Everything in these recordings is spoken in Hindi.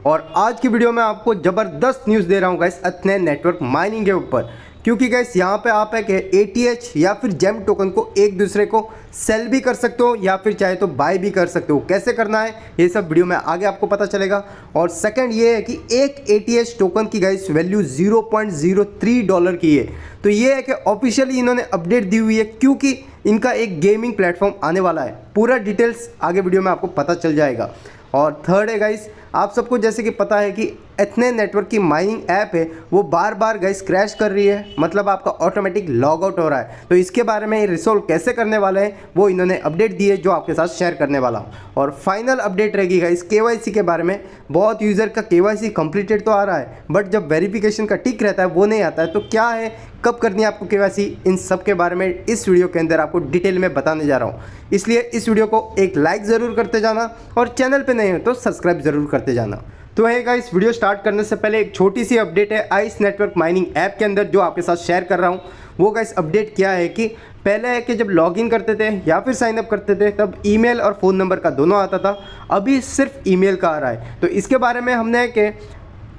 और आज की वीडियो में आपको ज़बरदस्त न्यूज़ दे रहा हूँ गाइस एथने नेटवर्क माइनिंग के ऊपर, क्योंकि गाइस यहाँ पे आप एक ATH या फिर जेम टोकन को एक दूसरे को सेल भी कर सकते हो या फिर चाहे तो बाय भी कर सकते हो। कैसे करना है ये सब वीडियो में आगे आपको पता चलेगा। और सेकंड ये है कि एक ATH टोकन की गाइस वैल्यू $0.03 की है। तो ये है कि ऑफिशियली इन्होंने अपडेट दी हुई है, क्योंकि इनका एक गेमिंग प्लेटफॉर्म आने वाला है। पूरा डिटेल्स आगे वीडियो में आपको पता चल जाएगा। और थर्ड है गाइस, आप सबको जैसे कि पता है कि एथने नेटवर्क की माइनिंग ऐप है वो बार बार गाइस क्रैश कर रही है, मतलब आपका ऑटोमेटिक लॉग आउट हो रहा है। तो इसके बारे में रिसोल्व कैसे करने वाले हैं वो इन्होंने अपडेट दी है, जो आपके साथ शेयर करने वाला हूँ। और फाइनल अपडेट रहेगी गाइस KYC के बारे में। बहुत यूज़र का KYC कंप्लीटेड तो आ रहा है, बट जब वेरिफिकेशन का टिक रहता है वो नहीं आता है। तो क्या है, कब करनी है आपको KYC, इन सब के बारे में इस वीडियो के अंदर आपको डिटेल में बताने जा रहा हूँ। इसलिए इस वीडियो को एक लाइक ज़रूर करते जाना और चैनल पे नहीं हो तो सब्सक्राइब ज़रूर करते जाना। तो है गाइस, वीडियो स्टार्ट करने से पहले एक छोटी सी अपडेट है आइस नेटवर्क माइनिंग ऐप के अंदर, जो आपके साथ शेयर कर रहा हूँ। वो गाइस अपडेट क्या है कि पहले है कि जब लॉगिन करते थे या फिर साइन अप करते थे तब ईमेल और फ़ोन नंबर का दोनों आता था, अभी सिर्फ ईमेल का आ रहा है। तो इसके बारे में हमने कि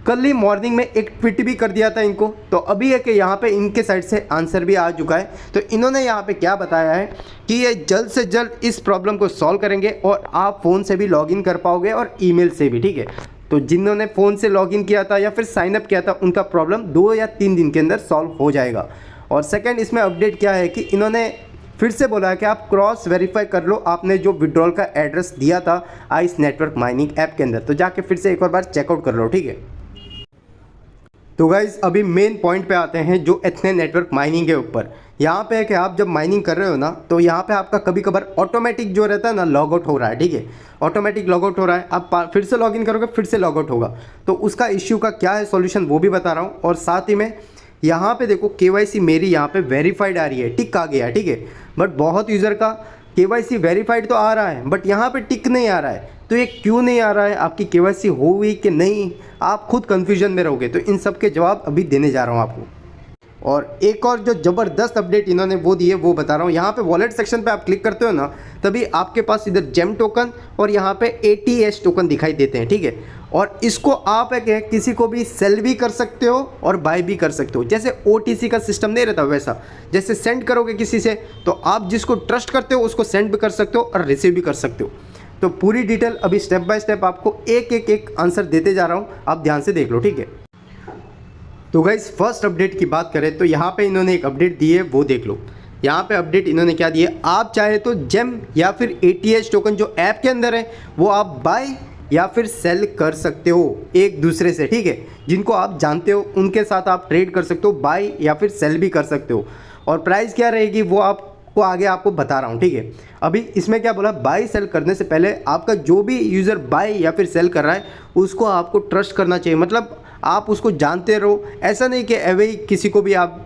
कल ही मॉर्निंग में एक ट्वीट भी कर दिया था इनको। तो अभी है कि यहाँ पे इनके साइड से आंसर भी आ चुका है। तो इन्होंने यहाँ पे क्या बताया है कि ये जल्द से जल्द इस प्रॉब्लम को सॉल्व करेंगे और आप फ़ोन से भी लॉगिन कर पाओगे और ईमेल से भी, ठीक है। तो जिन्होंने फ़ोन से लॉगिन किया था या फिर साइन अप किया था उनका प्रॉब्लम 2 या 3 दिन के अंदर सॉल्व हो जाएगा। और सेकंड, इसमें अपडेट क्या है कि इन्होंने फिर से बोला है कि आप क्रॉस वेरीफाई कर लो आपने जो विड्रॉल का एड्रेस दिया था आइस नेटवर्क माइनिंग ऐप के अंदर, तो जाके फिर से एक और बार चेकआउट कर लो, ठीक है। तो गाइज़ अभी मेन पॉइंट पे आते हैं जो एथने नेटवर्क माइनिंग के ऊपर। यहाँ पे है कि आप जब माइनिंग कर रहे हो ना, तो यहाँ पे आपका कभी कभार ऑटोमेटिक जो रहता है ना लॉग आउट हो रहा है, ठीक है। ऑटोमेटिक लॉग आउट हो रहा है, आप फिर से लॉगिन करोगे फिर से लॉग आउट होगा। तो उसका इश्यू का क्या है सॉल्यूशन वो भी बता रहा हूँ। और साथ ही में यहाँ पे देखो KYC मेरी यहाँ पे वेरीफाइड आ रही है, टिक आ गया, ठीक है। बट बहुत यूज़र का KYC वेरीफाइड तो आ रहा है बट यहाँ पे टिक नहीं आ रहा है। तो ये क्यों नहीं आ रहा है, आपकी KYC हुई कि नहीं, आप खुद कन्फ्यूजन में रहोगे। तो इन सब के जवाब अभी देने जा रहा हूँ आपको। और एक और जो ज़बरदस्त अपडेट इन्होंने वो दी है वो बता रहा हूँ। यहाँ पे वॉलेट सेक्शन पे आप क्लिक करते हो ना, तभी आपके पास इधर जेम टोकन और यहाँ पे ATH टोकन दिखाई देते हैं, ठीक है। और इसको आप है किसी को भी सेल भी कर सकते हो और बाय भी कर सकते हो। जैसे OTC का सिस्टम नहीं रहता वैसा, जैसे सेंड करोगे किसी से तो आप जिसको ट्रस्ट करते हो उसको सेंड भी कर सकते हो और रिसीव भी कर सकते हो। तो पूरी डिटेल अभी स्टेप बाय स्टेप आपको एक आंसर देते जा रहा हूँ, आप ध्यान से देख लो, ठीक है। तो गाइस फर्स्ट अपडेट की बात करें तो यहाँ पे इन्होंने एक अपडेट दी है, वो देख लो। यहाँ पे अपडेट इन्होंने क्या दी है, आप चाहे तो जेम या फिर ATH टोकन जो ऐप के अंदर है वो आप बाय या फिर सेल कर सकते हो एक दूसरे से, ठीक है। जिनको आप जानते हो उनके साथ आप ट्रेड कर सकते हो, बाय या फिर सेल भी कर सकते हो। और प्राइस क्या रहेगी वो आपको आगे आपको बता रहा हूँ, ठीक है। अभी इसमें क्या बोला, बाय सेल करने से पहले आपका जो भी यूज़र बाय या फिर सेल कर रहा है उसको आपको ट्रस्ट करना चाहिए, मतलब आप उसको जानते रहो। ऐसा नहीं कि एवे ही किसी को भी आप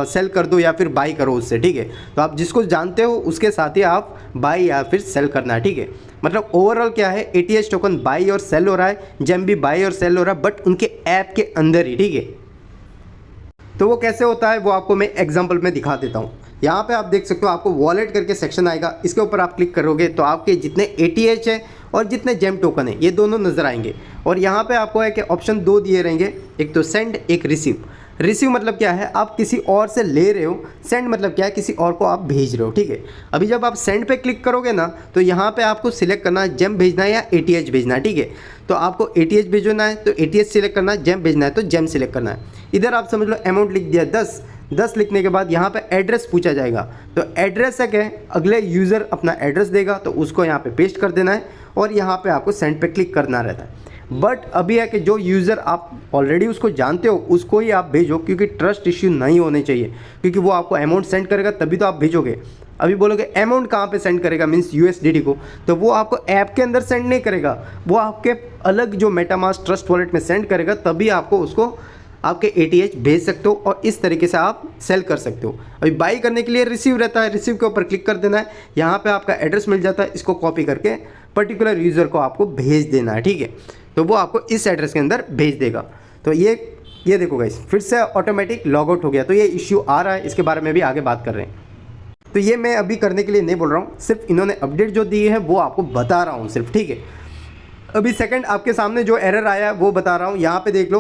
सेल कर दो या फिर बाई करो उससे, ठीक है। तो आप जिसको जानते हो उसके साथ ही आप बाई या फिर सेल करना है, ठीक है। मतलब ओवरऑल क्या है, ATH टोकन बाई और सेल हो रहा है, जेम भी बाई और सेल हो रहा है, बट उनके ऐप के अंदर ही, ठीक है। तो वो कैसे होता है वो आपको मैं एग्जांपल में दिखा देता हूँ। यहाँ पे आप देख सकते हो, आपको वॉलेट करके सेक्शन आएगा, इसके ऊपर आप क्लिक करोगे तो आपके जितने ATH है और जितने जेम टोकन है ये दोनों नज़र आएंगे। और यहाँ पे आपको है कि ऑप्शन 2 दिए रहेंगे, एक तो सेंड, एक रिसीव। रिसीव मतलब क्या है, आप किसी और से ले रहे हो, सेंड मतलब क्या है, किसी और को आप भेज रहे हो, ठीक है। अभी जब आप सेंड पे क्लिक करोगे ना तो यहाँ पे आपको सिलेक्ट करना है जेम भेजना है या ATH भेजना है, ठीक है। तो आपको ATH भेजना है तो ATH सिलेक्ट करना है, जेम भेजना है तो जेम सिलेक्ट करना है। इधर आप समझ लो अमाउंट लिख दिया 10 लिखने के बाद यहाँ पे एड्रेस पूछा जाएगा। तो एड्रेस है क्या, अगले यूज़र अपना एड्रेस देगा तो उसको यहाँ पे पेस्ट कर देना है और यहाँ पे आपको सेंड पे क्लिक करना रहता है। बट अभी है कि जो यूज़र आप ऑलरेडी उसको जानते हो उसको ही आप भेजो, क्योंकि ट्रस्ट इश्यू नहीं होने चाहिए, क्योंकि वो आपको अमाउंट सेंड करेगा तभी तो आप भेजोगे। अभी बोलोगे अमाउंट कहाँ पे सेंड करेगा, मीन्स USDT को, तो वो आपको ऐप के अंदर सेंड नहीं करेगा, वो आपके अलग जो मेटामास्क ट्रस्ट वॉलेट में सेंड करेगा, तभी आपको उसको आपके ATH भेज सकते हो और इस तरीके से आप सेल कर सकते हो। अभी बाई करने के लिए रिसीव रहता है, रिसीव के ऊपर क्लिक कर देना है, यहाँ पे आपका एड्रेस मिल जाता है, इसको कॉपी करके पर्टिकुलर यूज़र को आपको भेज देना है, ठीक है। तो वो आपको इस एड्रेस के अंदर भेज देगा। तो ये देखो गाइस, फिर से ऑटोमेटिक लॉग आउट हो गया। तो ये इश्यू आ रहा है, इसके बारे में भी आगे बात कर रहे हैं। तो ये मैं अभी करने के लिए नहीं बोल रहा हूँ, सिर्फ इन्होंने अपडेट जो दी है वो आपको बता रहा हूँ सिर्फ, ठीक है। अभी सेकंड आपके सामने जो एरर आया है वो बता रहा हूँ। यहाँ पे देख लो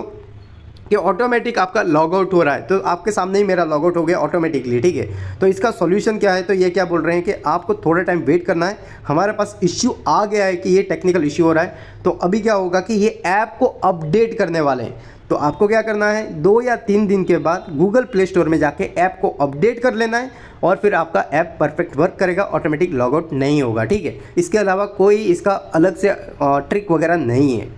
कि ऑटोमेटिक आपका लॉग आउट हो रहा है, तो आपके सामने ही मेरा लॉग आउट हो गया ऑटोमेटिकली, ठीक है। तो इसका सॉल्यूशन क्या है, तो ये क्या बोल रहे हैं कि आपको थोड़ा टाइम वेट करना है। हमारे पास इश्यू आ गया है कि ये टेक्निकल इश्यू हो रहा है, तो अभी क्या होगा कि ये ऐप को अपडेट करने वाले हैं। तो आपको क्या करना है, 2 या 3 दिन के बाद गूगल प्ले स्टोर में जाके ऐप को अपडेट कर लेना है और फिर आपका ऐप परफेक्ट वर्क करेगा, ऑटोमेटिक लॉग आउट नहीं होगा, ठीक है। इसके अलावा कोई इसका अलग से ट्रिक वगैरह नहीं है।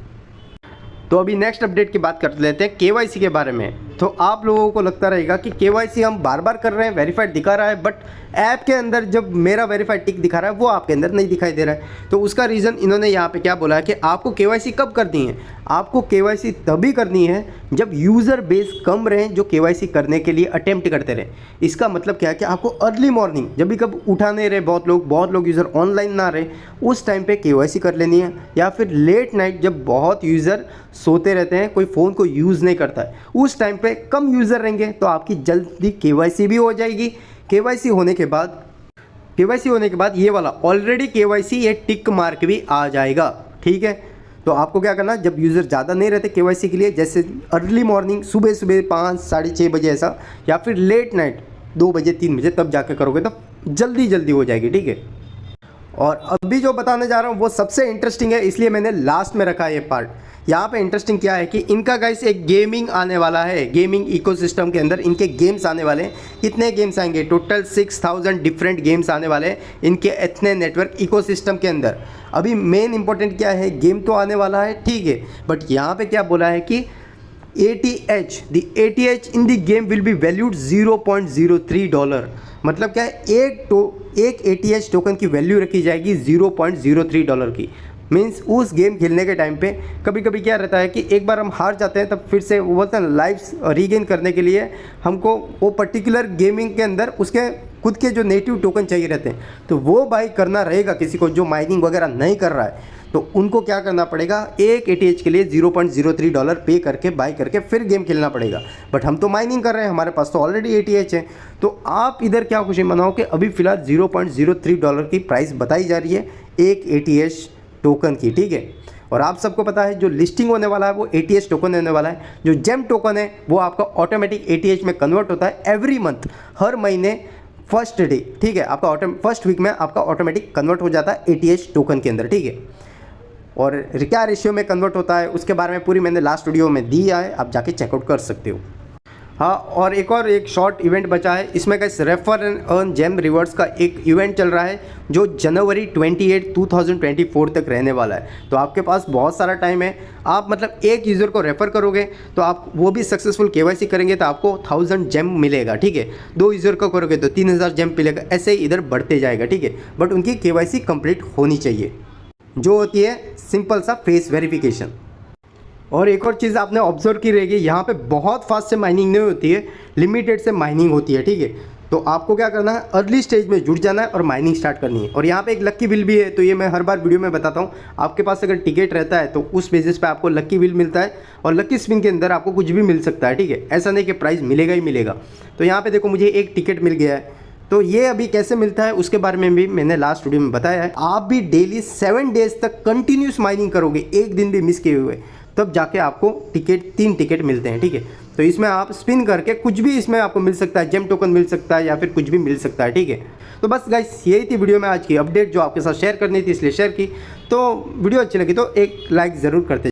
तो अभी नेक्स्ट अपडेट की बात कर लेते हैं केवाईसी के बारे में। तो आप लोगों को लगता रहेगा कि केवाईसी हम बार बार कर रहे हैं, वेरीफाइड दिखा रहा है, बट ऐप के अंदर जब मेरा वेरीफाइड टिक दिखा रहा है वो आपके अंदर नहीं दिखाई दे रहा है। तो उसका रीज़न इन्होंने यहाँ पे क्या बोला है कि आपको केवाईसी कब करनी है, आपको केवाईसी तभी करनी है जब यूज़र बेस कम रहे जो केवाईसी करने के लिए अटेम्प्ट करते रहे। इसका मतलब क्या है कि आपको अर्ली मॉर्निंग जब भी कब उठा नहीं रहे बहुत लोग यूज़र ऑनलाइन ना रहे उस टाइम पे केवाईसी कर लेनी है, या फिर लेट नाइट जब बहुत यूज़र सोते रहते हैं, कोई फ़ोन को यूज़ नहीं करता है, उस टाइम पे कम यूज़र रहेंगे तो आपकी जल्दी केवाईसी भी हो जाएगी। केवाईसी होने के बाद ये वाला ऑलरेडी केवाईसी ये टिक मार्क भी आ जाएगा, ठीक है। तो आपको क्या करना, जब यूज़र ज़्यादा नहीं रहते केवाईसी के लिए, जैसे अर्ली मॉर्निंग सुबह 5 साढ़े 6 बजे ऐसा, या फिर लेट नाइट 2 बजे 3 बजे तब जाके करोगे तो जल्दी हो जाएगी, ठीक है। और अभी जो बताने जा रहा हूँ वो सबसे इंटरेस्टिंग है, इसलिए मैंने लास्ट में रखा है ये पार्ट। यहाँ पे इंटरेस्टिंग क्या है कि इनका गाइस एक गेमिंग आने वाला है, गेमिंग इकोसिस्टम के अंदर इनके गेम्स आने वाले हैं। कितने गेम्स आएंगे, टोटल 6000 डिफरेंट गेम्स आने वाले हैं इनके एथने नेटवर्क इकोसिस्टम के अंदर। अभी मेन इंपॉर्टेंट क्या है, गेम तो आने वाला है, ठीक है, बट यहाँ पे क्या बोला है कि ATH in the game will be valued $0.03। मतलब क्या है, एक ATH टोकन की वैल्यू रखी जाएगी $0.03 की। मीन्स उस गेम खेलने के टाइम पे कभी कभी क्या रहता है कि एक बार हम हार जाते हैं तब फिर से वो बोलते हैं लाइफ रीगेन करने के लिए हमको वो पर्टिकुलर गेमिंग के अंदर उसके खुद के जो नेटिव टोकन चाहिए रहते हैं, तो वो बाई करना रहेगा किसी को जो माइनिंग वगैरह नहीं कर रहा है, तो उनको क्या करना पड़ेगा, एक ATH के लिए $0.03 पे करके बाई करके फिर गेम खेलना पड़ेगा। बट हम तो माइनिंग कर रहे हैं, हमारे पास तो ऑलरेडी ATH है, तो आप इधर क्या खुशी मनाओ कि अभी फ़िलहाल $0.03 की प्राइस बताई जा रही है एक ATH टोकन की, ठीक है। और आप सबको पता है जो लिस्टिंग होने वाला है वो ATH टोकन होने वाला है। जो जेम टोकन है वो आपका ऑटोमेटिक ATH में कन्वर्ट होता है एवरी मंथ, हर महीने फर्स्ट डे, ठीक है। आपका फर्स्ट वीक में आपका ऑटोमेटिक कन्वर्ट हो जाता है ATH टोकन के अंदर, ठीक है। और क्या रेशियो में कन्वर्ट होता है उसके बारे में पूरी मैंने लास्ट वीडियो में दिया है, आप जाके चेकआउट कर सकते हो। हाँ, और एक शॉर्ट इवेंट बचा है इसमें का refer and earn gem rewards का एक इवेंट चल रहा है जो जनवरी 28, 2024 तक रहने वाला है। तो आपके पास बहुत सारा टाइम है, आप मतलब एक यूज़र को रेफ़र करोगे तो आप वो भी सक्सेसफुल केवाईसी करेंगे तो आपको 1000 जेम मिलेगा, ठीक है। 2 यूज़र को करोगे तो 3000 जेम मिलेगा, ऐसे ही इधर बढ़ते जाएगा, ठीक है। बट उनकी केवाईसी कंप्लीट होनी चाहिए, जो होती है सिंपल सा फेस वेरिफिकेशन। और एक और चीज़ आपने ऑब्जर्व की रहेगी, यहाँ पे बहुत फास्ट से माइनिंग नहीं होती है, लिमिटेड से माइनिंग होती है, ठीक है। तो आपको क्या करना है, अर्ली स्टेज में जुड़ जाना है और माइनिंग स्टार्ट करनी है। और यहाँ पे एक लक्की विल भी है, तो ये मैं हर बार वीडियो में बताता हूँ। आपके पास अगर टिकट रहता है तो उस बेसिस पे आपको लक्की विल मिलता है, और लक्की स्पिन के अंदर आपको कुछ भी मिल सकता है, ठीक है। ऐसा नहीं कि प्राइस मिलेगा ही मिलेगा। तो यहाँ पे देखो मुझे एक टिकट मिल गया है, तो ये अभी कैसे मिलता है उसके बारे में भी मैंने लास्ट वीडियो में बताया है। आप भी डेली 7 डेज तक कंटिन्यूस माइनिंग करोगे, एक दिन भी मिस किए हुए, तब जाके आपको 3 टिकट मिलते हैं, ठीक है। तो इसमें आप स्पिन करके कुछ भी इसमें आपको मिल सकता है, जेम टोकन मिल सकता है या फिर कुछ भी मिल सकता है, ठीक है। तो बस गाइस यही थी वीडियो में आज की अपडेट जो आपके साथ शेयर करनी थी, इसलिए शेयर की। तो वीडियो अच्छी लगी तो एक लाइक ज़रूर करते